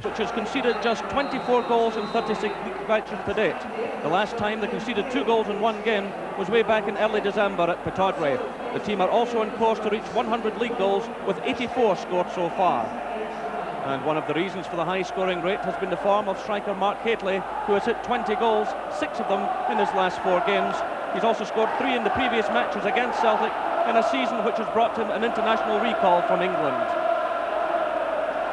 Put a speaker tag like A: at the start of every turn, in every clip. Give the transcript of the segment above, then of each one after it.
A: which has conceded just 24 goals in 36 league matches to date. The last time they conceded 2 goals in one game was way back in early December at Pittodrie. The team are also on course to reach 100 league goals, with 84 scored so far. And one of the reasons for the high scoring rate has been the form of striker Mark Hateley, who has hit 20 goals, 6 of them in his last 4 games. He's also scored 3 in the previous matches against Celtic, in a season which has brought him an international recall from England.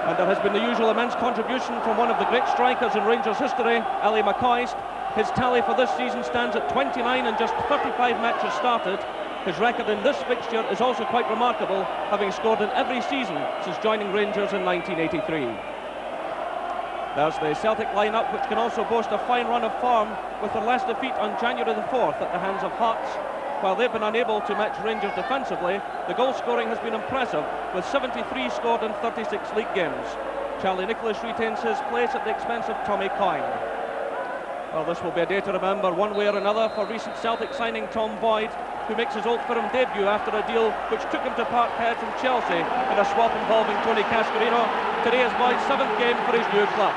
A: And there has been the usual immense contribution from one of the great strikers in Rangers history, Ali McCoist. His tally for this season stands at 29 in just 35 matches started. His record in this fixture is also quite remarkable, having scored in every season since joining Rangers in 1983. There's the Celtic lineup, which can also boast a fine run of form, with their last defeat on January the 4th at the hands of Hearts. While they've been unable to match Rangers defensively, the goal scoring has been impressive, with 73 scored in 36 league games. Charlie Nicholas retains his place at the expense of Tommy Coyne. Well, this will be a day to remember one way or another for recent Celtic signing Tom Boyd, who makes his Old Firm debut after a deal which took him to Parkhead from Chelsea in a swap involving Tony Cascarino. Today is Boyd's 7th game for his new club.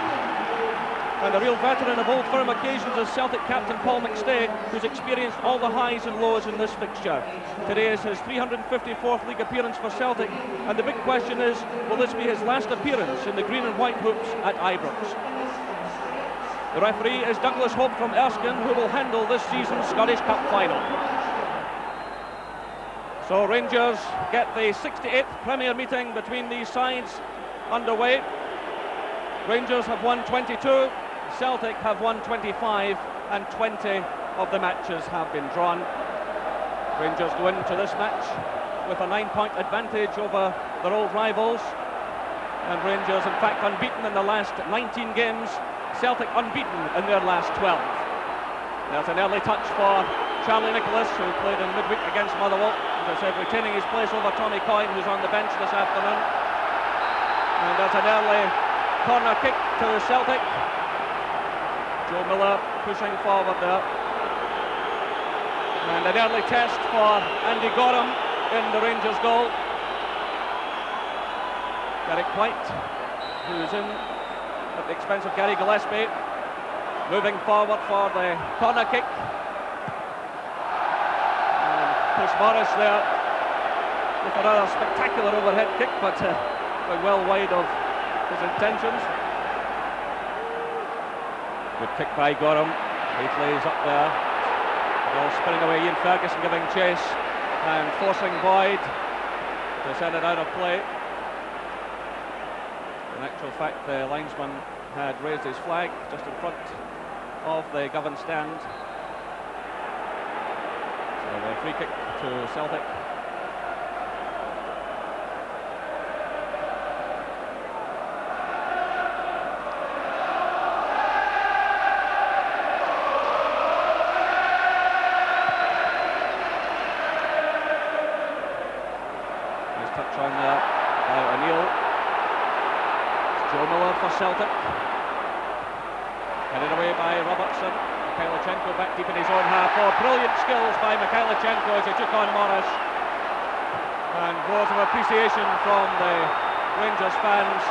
A: And a real veteran of Old Firm occasions is Celtic captain Paul McStay, who's experienced all the highs and lows in this fixture. Today is his 354th league appearance for Celtic, and the big question is, will this be his last appearance in the green and white hoops at Ibrox? The referee is Douglas Hope from Erskine, who will handle this season's Scottish Cup final. So Rangers get the 68th Premier meeting between these sides underway. Rangers have won 22, Celtic have won 25, and 20 of the matches have been drawn. Rangers go into this match with a 9-point advantage over their old rivals, and Rangers in fact unbeaten in the last 19 games, Celtic unbeaten in their last 12. There's an early touch for Charlie Nicholas, who played in midweek against Motherwell, as I said, retaining his place over Tommy Coyne, who's on the bench this afternoon. And there's an early corner kick to Celtic. Joe Miller pushing forward there. And an early test for Andy Gorham in the Rangers goal. Derek White, who's in at the expense of Gary Gillespie, moving forward for the corner kick. And Chris Morris there with another spectacular overhead kick, but going well wide of his intentions. Good kick by Gorham. Hateley's up there. Ball spinning away. Ian Ferguson giving chase and forcing Boyd to send it out of play. In actual fact, the linesman had raised his flag just in front of the Govan stand. So a free kick to Celtic. On there by O'Neill. Joe Miller for Celtic. Headed away by Robertson. Mikhailichenko back deep in his own half. Oh, brilliant skills by Mikhailichenko as he took on Morris. And words of appreciation from the Rangers fans.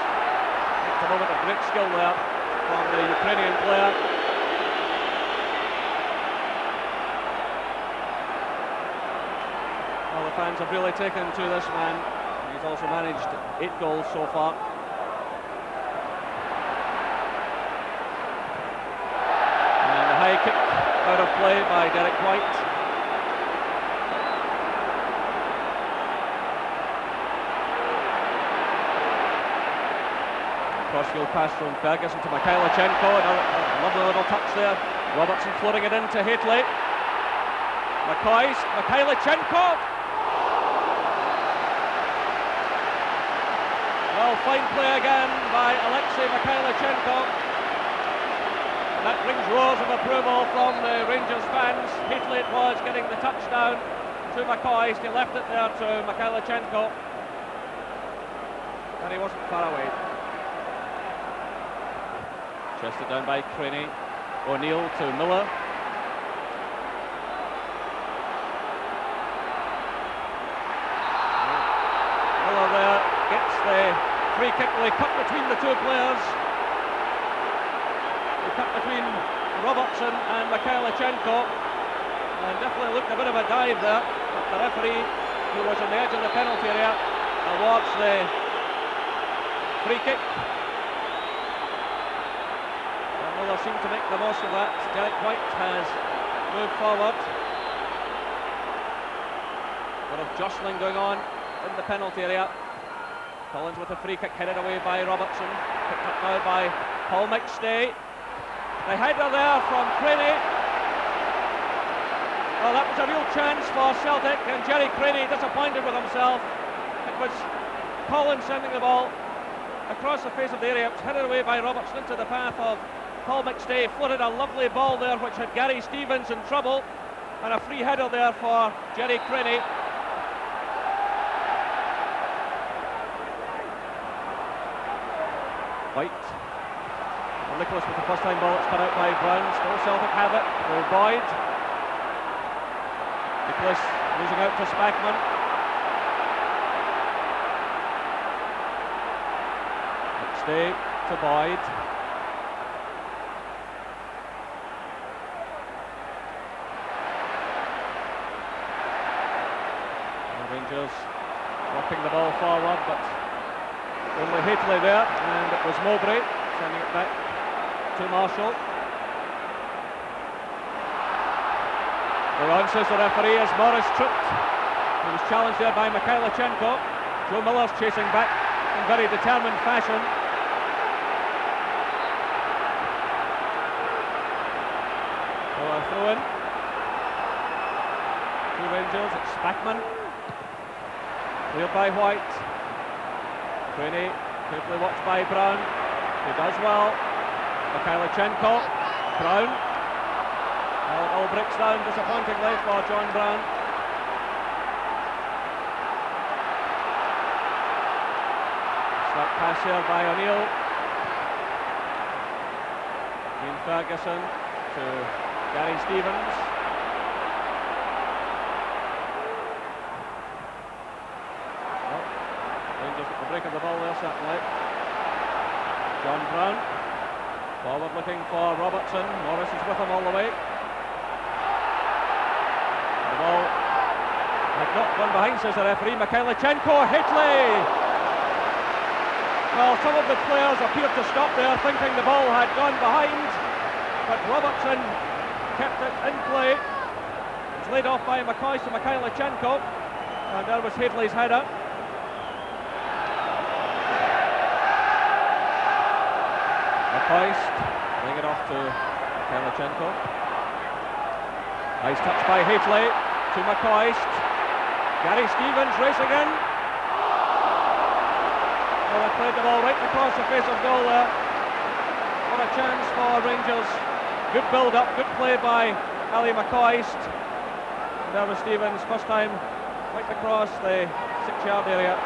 A: It's a moment of great skill there from the Ukrainian player. Well, the fans have really taken to this man. He's also managed 8 goals so far. And a high kick out of play by Derek White. Crossfield pass from Ferguson to Mikhailichenko. Another lovely little touch there. Robertson floating it into Hateley. Mikhailichenko. Well, fine play again by Alexei Mikhailichenko. And that brings roars of approval from the Rangers fans. Hateley it was getting the touchdown to McCoist. He left it there to Mikhailichenko. And he wasn't far away. Chested down by Craney. O'Neill to Miller. Miller there gets the free kick. They cut between the two players. cut between Robertson and Mikhailichenko, and definitely looked a bit of a dive there, but the referee, who was on the edge of the penalty area, awards the free kick. And Miller seemed to make the most of that. Derek White has moved forward. A lot of jostling going on in the penalty area. Collins with a free kick headed away by Robertson, picked up now by Paul McStay. The header there from Craney. Well, that was a real chance for Celtic, and Jerry Craney disappointed with himself. It was Collins sending the ball across the face of the area. It was headed away by Robertson into the path of Paul McStay. Floated a lovely ball there which had Gary Stevens in trouble, and a free header there for Jerry Craney. White. Well, Nicholas with the first time ball. It's cut out by Brown. Still Celtic have it. Will Boyd. Nicholas losing out to Spackman. McStay to Boyd. The Rangers working the ball forward, but only Hateley there, and it was Mowbray sending it back to Marshall. The on, says the referee, as Morris tripped. He was challenged there by Mikhailichenko. Joe Miller's chasing back in very determined fashion. So a throw in. Two Rangers, it's Spackman. Cleared by White. Craney, carefully watched by Brown. He does well. Mikhailichenko. Brown. Well, it all breaks down disappointingly for John Brown. Slap pass here by O'Neill. Ian Ferguson to Gary Stevens. Break of the ball there, certainly. John Brown forward looking for Robertson. Morris is with him all the way. The ball had not gone behind, says the referee. Mikhailichenko, Hateley. Well, some of the players appeared to stop there, thinking the ball had gone behind, but Robertson kept it in play. It's laid off by McCoy to Mikhailichenko, and there was Hateley's header. Hoist, laying it off to Mikhailichenko. Nice touch by Hateley to McCoist. Gary Stevens racing in. Well, they played the ball right across the face of goal there. What a chance for Rangers. Good build-up, good play by Ali McCoist. And there was Stevens, first time right across the 6-yard area.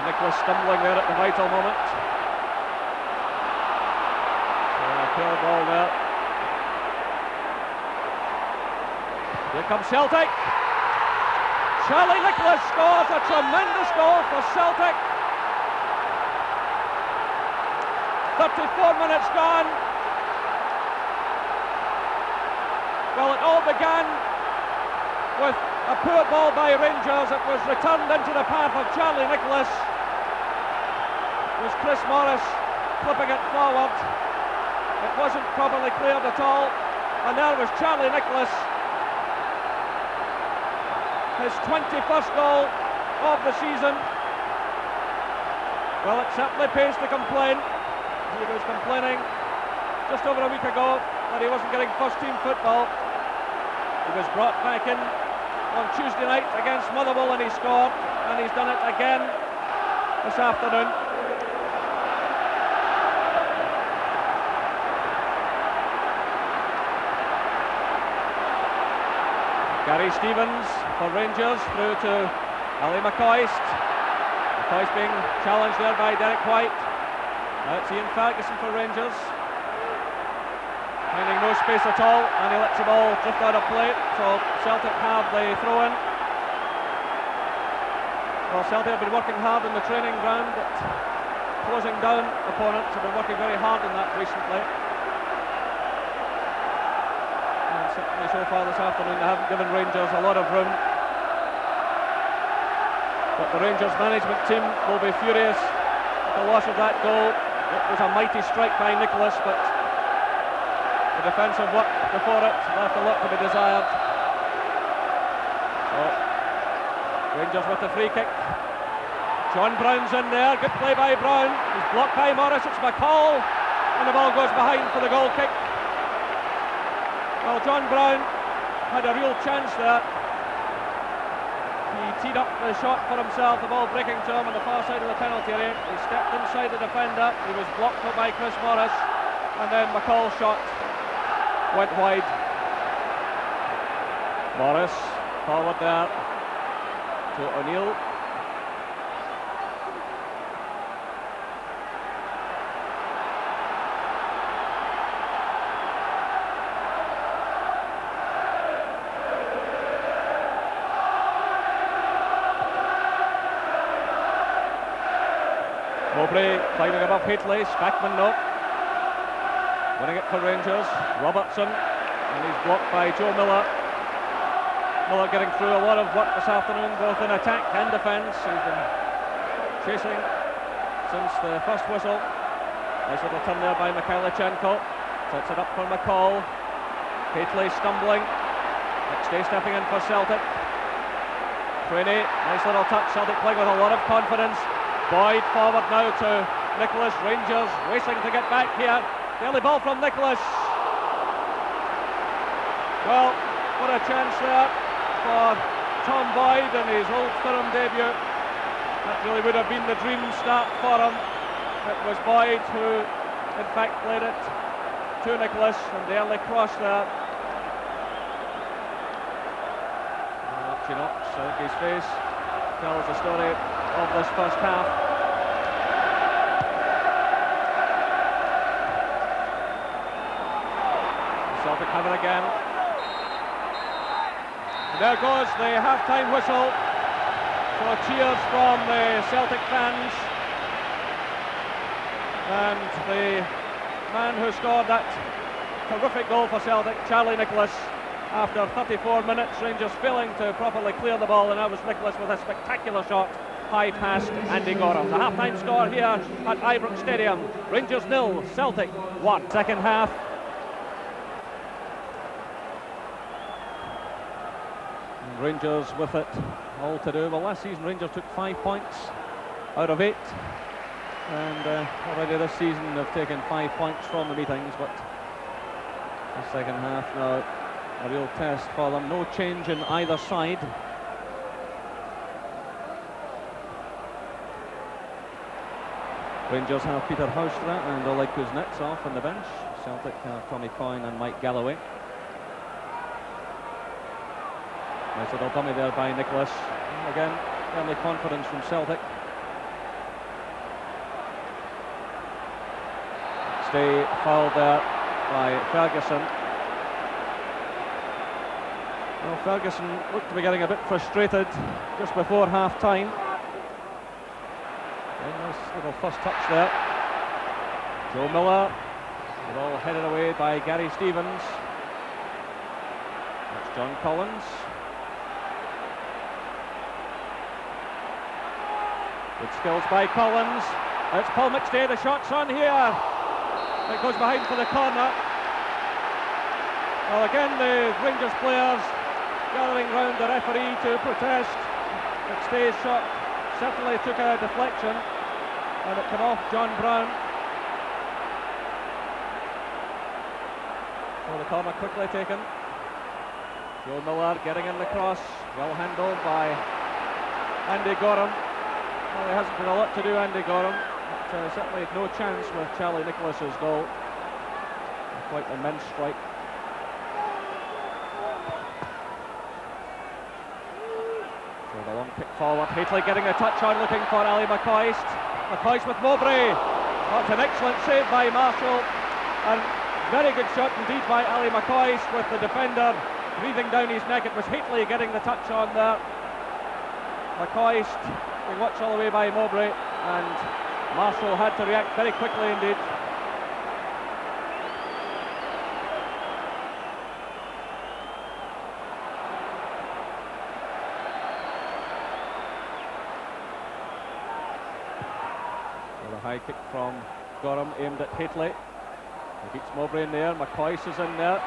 A: Nicholas stumbling there at the vital moment. Poor ball there. Here comes Celtic. Charlie Nicholas scores a tremendous goal for Celtic. 34 minutes gone. Well, it all began with a poor ball by Rangers. It was returned into the path of Charlie Nicholas. It was Chris Morris clipping it forward. It wasn't properly cleared at all, and there was Charlie Nicholas, his 21st goal of the season. Well, it certainly pays to complain. He was complaining just over a week ago that he wasn't getting first-team football. He was brought back in on Tuesday night against Motherwell and he scored, and he's done it again this afternoon. Gary Stevens for Rangers through to Ali McCoist. McCoist being challenged there by Derek White. Now it's Ian Ferguson for Rangers. Finding no space at all, and he lets the ball drift out of play, so Celtic have the throw-in. Well, Celtic have been working hard on the training ground, but closing down opponents have been working very hard on that recently. And certainly so far this afternoon they haven't given Rangers a lot of room. But the Rangers management team will be furious at the loss of that goal. It was a mighty strike by Nicholas, but the defensive work before it left a lot to be desired. So, Rangers with the free kick. John Brown's in there, good play by Brown. He's blocked by Morris, it's McCall, and the ball goes behind for the goal kick. Well, John Brown had a real chance there. He teed up the shot for himself, the ball breaking to him on the far side of the penalty area. He stepped inside the defender, he was blocked by Chris Morris, and then McCall's shot went wide. Morris forward there to O'Neill. Mowbray climbing above Haitley, Spackman no. Winning it for Rangers, Robertson, and he's blocked by Joe Miller. Miller getting through a lot of work this afternoon, both in attack and defence. He's been chasing since the first whistle. Nice little turn there by Mikhailichenko. Sets it up for McCall. Haitley stumbling. Next day stepping in for Celtic. Craney, nice little touch. Celtic playing with a lot of confidence. Boyd forward now to Nicholas. Rangers racing to get back here. The early ball from Nicholas. Well, what a chance there for Tom Boyd in his Old Firm debut. That really would have been the dream start for him. It was Boyd who in fact played it to Nicholas, and the early cross there. Archie Knox, I think his face tells the story of this first half. Celtic have it again. And there goes the half-time whistle. So cheers from the Celtic fans. And the man who scored that terrific goal for Celtic, Charlie Nicholas, after 34 minutes, Rangers failing to properly clear the ball, and that was Nicholas with a spectacular shot high past Andy Gorham. The half-time score here at Ibrox Stadium: Rangers 0, Celtic 1. Second half. And Rangers with it all to do. Well, last season Rangers took 5 points out of 8, and already this season they've taken 5 points from the meetings, but the second half now a real test for them. No change in either side. Rangers have Peter Houstra and Oleg Kuznetsov on the bench. Celtic have Tommy Coyne and Mike Galloway. Nice little dummy there by Nicholas. And again, early confidence from Celtic. Stay fouled there by Ferguson. Well, Ferguson looked to be getting a bit frustrated just before half-time. Nice little first touch there. Joe Miller. The ball headed away by Gary Stevens. That's John Collins. Good skills by Collins. It's Paul McStay. The shot's on here. It goes behind for the corner. Well, again, the Rangers players gathering round the referee to protest. McStay's shot certainly took a deflection, and it came off John Brown. So the corner quickly taken. Joe Miller getting in the cross, well handled by Andy Gorham. Well, there hasn't been a lot to do, Andy Gorham, but certainly no chance with Charlie Nicholas's goal. Quite an immense strike. So the long kick forward, Haitley getting a touch on, looking for Ali McCoist. McCoist with Mowbray. That's an excellent save by Marshall, and very good shot indeed by Ali McCoist, with the defender breathing down his neck. It was Haitley getting the touch on there. McCoist being watched all the way by Mowbray, and Marshall had to react very quickly indeed. Well, a high kick from Gorham aimed at Hateley. He beats Mowbray in there. McCoyce is in there.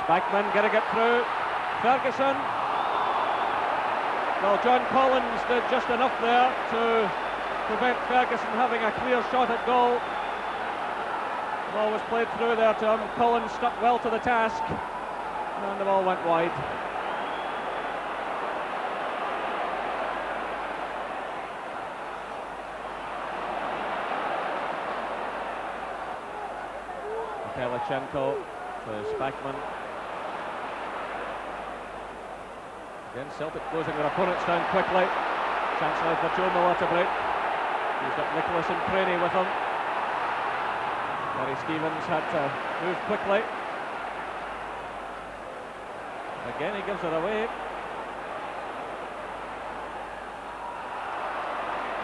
A: Spackman getting it through. Ferguson. Well, John Collins did just enough there to prevent Ferguson having a clear shot at goal. The ball was played through there to him. Collins stuck well to the task, and the ball went wide. Pellichenko to Spackman. Again, Celtic closing their opponents down quickly. Chance now for Joe Miller to break. He's got Nicholas and Craney with him. Gary Stevens had to move quickly. Again, he gives it away.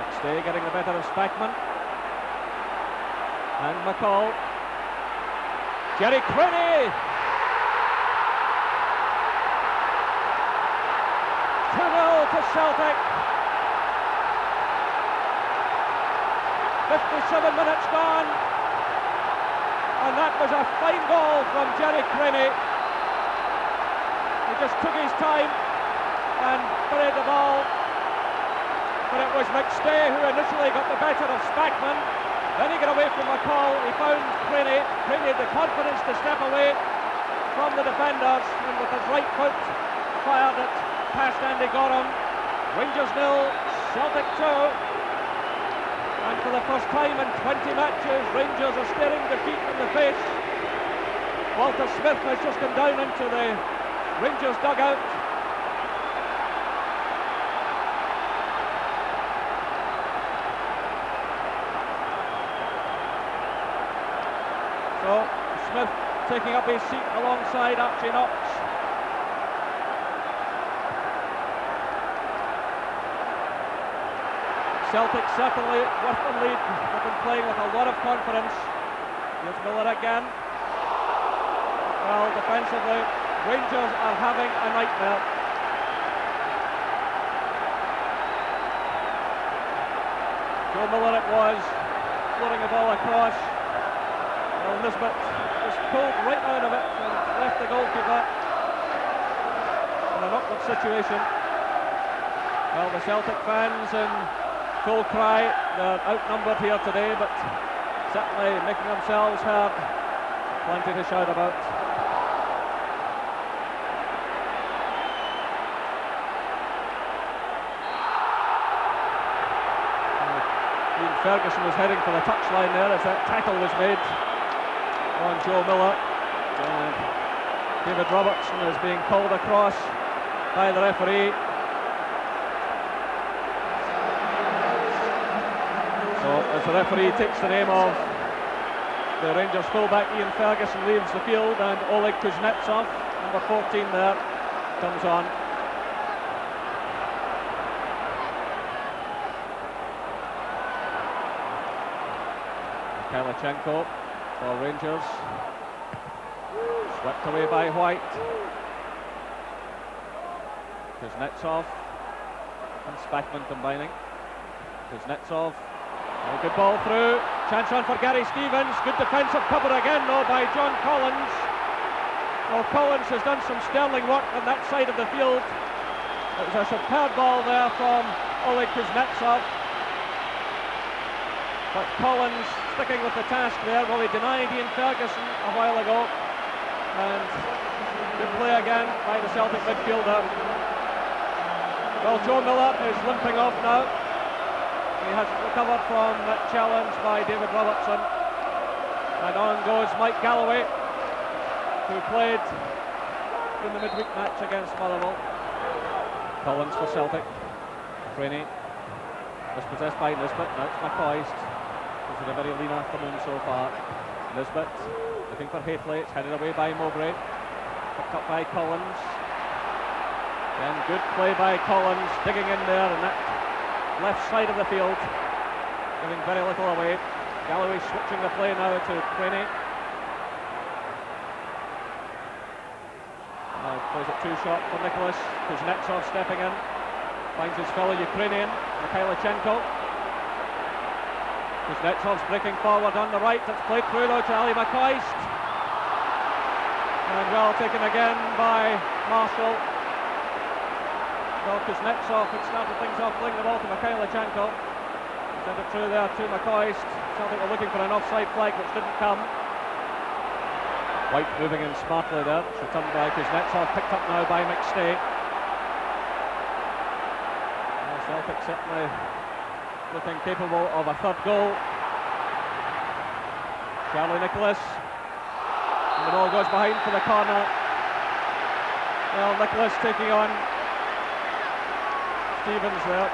A: McStay getting the better of Spackman. And McCall. Jerry Craney! 2-0 to Celtic. 57 minutes gone. And that was a fine goal from Jerry Craney. He just took his time and buried the ball. But it was McStay who initially got the better of Spackman. Then he got away from McCall. He found Craney. Craney had the confidence to step away from the defenders, and with his right foot fired it past Andy Gorham. Rangers 0, Celtic 2. And for the first time in 20 matches, Rangers are staring defeat in the face. Walter Smith has just come down into the Rangers dugout. So, Smith taking up his seat alongside Archie Knox. Celtic certainly worth the lead. They've been playing with a lot of confidence. Here's Miller again. Well, defensively, Rangers are having a nightmare. Joe Miller it was, floating the ball across. Well, Nisbet was pulled right out of it and left the goalkeeper in an awkward situation. Well, the Celtic fans in full cry. They're outnumbered here today, but certainly making themselves heard. Plenty to shout about. Ian Ferguson was heading for the touchline there as that tackle was made on Joe Miller, and David Robertson is being called across by the referee. So as the referee takes the name of the Rangers fullback Ian Ferguson leaves the field, and Oleg Kuznetsov, number 14 there, comes on. Pellichenko for Rangers, swept away by White. Kuznetsov and Spackman combining. Kuznetsov, a good ball through, chance on for Gary Stevens, good defensive cover again though by John Collins. Well, Collins has done some sterling work on that side of the field. It was a superb ball there from Oleg Kuznetsov. But Collins sticking with the task there. Well, he denied Ian Ferguson a while ago. And good play again by the Celtic midfielder. Well, Joe Miller is limping off now. He hasn't recovered from that challenge by David Robertson. And on goes Mike Galloway, who played in the midweek match against Motherwell. Collins for Celtic. Craney dispossessed by Nisbet. Now it's McCoist. It's been a very lean afternoon so far. Nisbet looking for Hateley. It's headed away by Mowbray. Picked up by Collins. Again, good play by Collins, digging in there on that left side of the field, giving very little away. Galloway switching the play now to Craney. Now plays it too short for Nicholas. Kuznetsov stepping in, finds his fellow Ukrainian, Mikhailichenko. Kuznetsov's breaking forward on the right. It's played through though to Ali McCoist. And well taken again by Marshall. Well, Kuznetsov had started things off, playing the ball to Mikhailichenko. Sent it through there to McCoist. Celtic were looking for an offside flag which didn't come. White moving in smartly there. It's returned by Kuznetsov, picked up now by McStay. Celtic certainly looking capable of a third goal. Charlie Nicholas. And the ball goes behind for the corner. Well, Nicholas taking on Stevens there,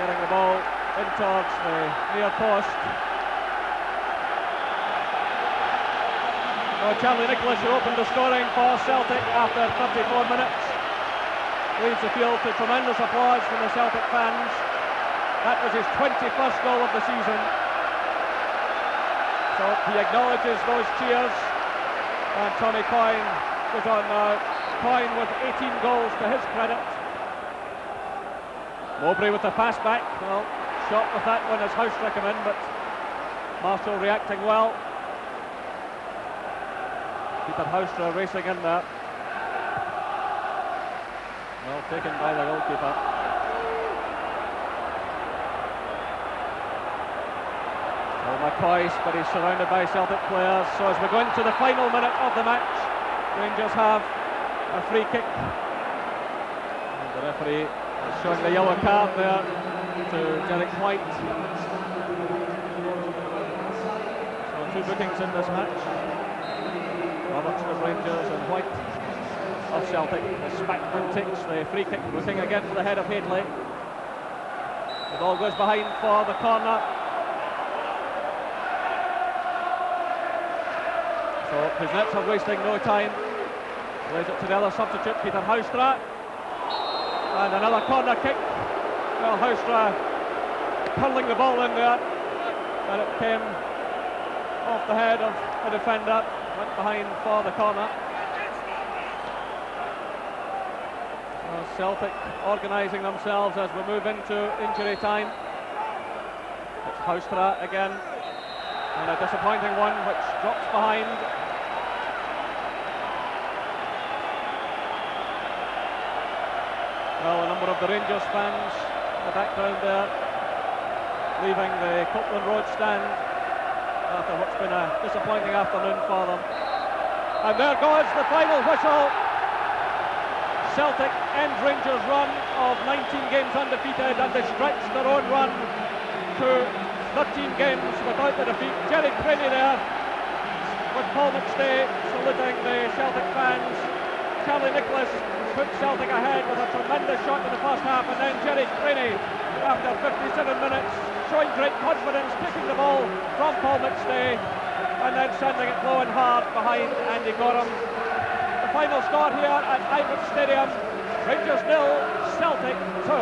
A: getting the ball in towards the near post. Charlie Nicholas, who opened the scoring for Celtic after 34 minutes, leads the field to tremendous applause from the Celtic fans. That was his 21st goal of the season. So he acknowledges those cheers, and Tommy Coyne goes on now. Coyne with 18 goals to his credit. Mowbray with the pass back. Well, shot with that one as Houstra came in, but Marshall reacting well. Peter Houstra racing in there. Well taken by the goalkeeper. Well, McCoist, but he's surrounded by Celtic players. So as we go into the final minute of the match, Rangers have a free kick. And the referee showing the yellow card there to Derek White. So two bookings in this match. Robertson of Rangers and White of Celtic. As Spackman takes the free kick, looking again for the head of Hadley. The ball goes behind for the corner. So Kuznetsov wasting no time. Lays it to the other substitute, Peter Houstra. And another corner kick. Well, Houstra hurling the ball in there, and it came off the head of the defender, went behind for the corner. Well, Celtic organising themselves as we move into injury time. It's Houstra again, and a disappointing one which drops behind. Well, a number of the Rangers fans in the background there, leaving the Copeland Road stand after what's been a disappointing afternoon for them. And there goes the final whistle. Celtic end Rangers' run of 19 games undefeated, and they stretch their own run to 13 games without the defeat. Jerry Craney there with Paul McStay saluting the Celtic fans. Charlie Nicholas put Celtic ahead with a tremendous shot in the first half, and then Jerry Craney, after 57 minutes, showing great confidence, taking the ball from Paul McStay and then sending it low and hard behind Andy Gorham. The final score here at Ibrox Stadium, Rangers 0, Celtic 2.